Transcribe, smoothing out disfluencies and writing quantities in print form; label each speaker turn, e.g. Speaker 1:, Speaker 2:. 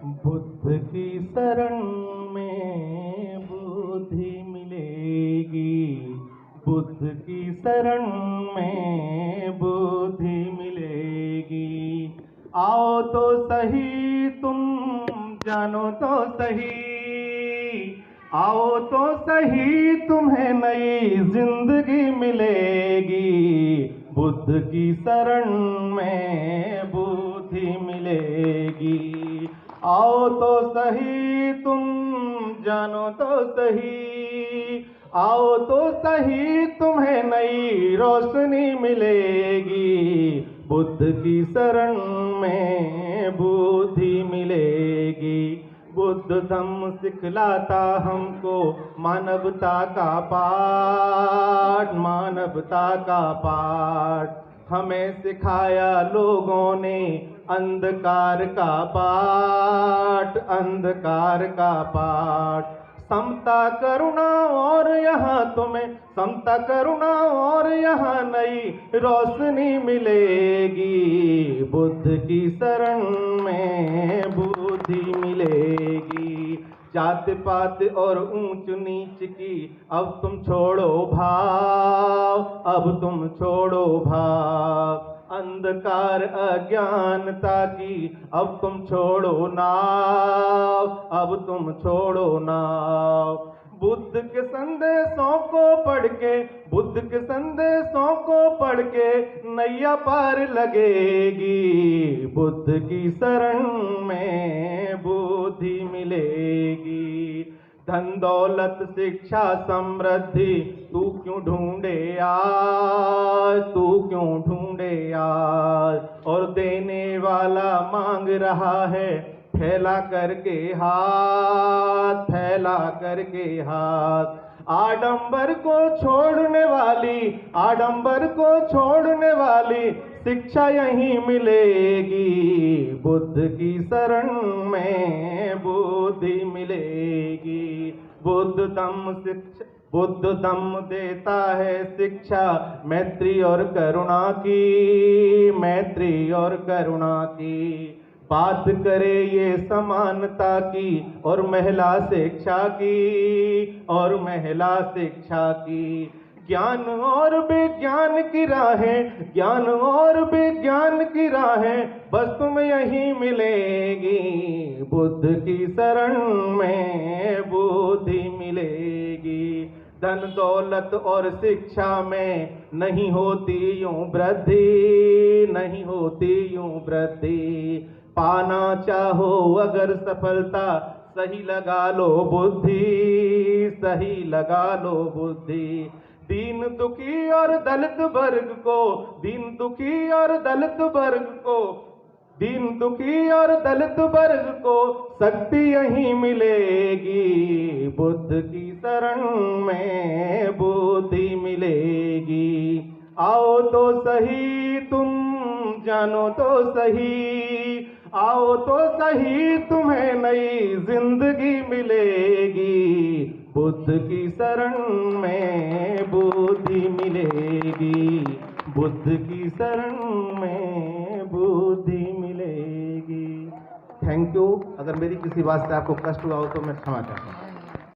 Speaker 1: बुद्ध की शरण में बुद्धि मिलेगी, बुद्ध की शरण में बुद्धि मिलेगी। आओ तो सही तुम जानो तो सही, आओ तो सही तुम्हें नई जिंदगी मिलेगी। बुद्ध की शरण में बुद्धि मिलेगी। आओ तो सही तुम जानो तो सही, आओ तो सही तुम्हें नई रोशनी मिलेगी। बुद्ध की शरण में बुद्धि मिलेगी। बुद्ध धम्म सिखलाता हमको मानवता का पाठ, मानवता का पाठ। हमें सिखाया लोगों ने अंधकार का पाठ, अंधकार का पाठ। समता करुणा और यहाँ तुम्हें, समता करुणा और यहाँ नई रोशनी मिलेगी। बुद्ध की शरण में बुद्धि मिलेगी। जात पात और ऊंच नीच की अब तुम छोड़ो भाव, अब तुम छोड़ो भाव। अंधकार अज्ञानता की अब तुम छोड़ो नाव, अब तुम छोड़ो नाव। बुद्ध के संदेशों को पढ़ के, बुद्ध के संदेशों को पढ़ के नैया पार लगेगी। बुद्ध की शरण में बुद्धि मिलेगी। धन दौलत शिक्षा समृद्धि तू क्यों ढूंढे आज, तू क्यों ढूंढे आज। और देने वाला मांग रहा है फैला करके हाथ, फैला करके हाथ। आडंबर को छोड़ने वाली, आडंबर को छोड़ने वाली शिक्षा यहीं मिलेगी। बुद्ध की शरण में बुद्धि मिलेगी। बुद्ध धम्म शिक्षा, बुद्ध धम्म देता है शिक्षा मैत्री और करुणा की, मैत्री और करुणा की। बात करे ये समानता की और महिला शिक्षा की, और महिला शिक्षा की। ज्ञान और विज्ञान की राहें, ज्ञान और विज्ञान की राहें बस तुम्हें यहीं मिलेगी। बुद्ध की शरण में बुद्धि मिलेगी। धन दौलत और शिक्षा में नहीं होती यूं वृद्धि, नहीं होती यूं वृद्धि। पाना चाहो अगर सफलता सही लगा लो बुद्धि, सही लगा लो बुद्धि। दीन दुखी और दलित वर्ग को, दीन दुखी और दलित वर्ग को, दीन दुखी और दलित वर्ग को शक्ति यहीं मिलेगी। बुद्ध की शरण में बुद्धि मिलेगी। आओ तो सही तुम जानो तो सही, आओ तो सही तुम्हें नई जिंदगी मिलेगी। बुद्ध की शरण में बुद्धि मिलेगी। बुद्ध की शरण में बुद्धि मिलेगी। Thank you. अगर मेरी किसी बात से आपको कष्ट हुआ हो तो मैं क्षमा चाहता हूँ।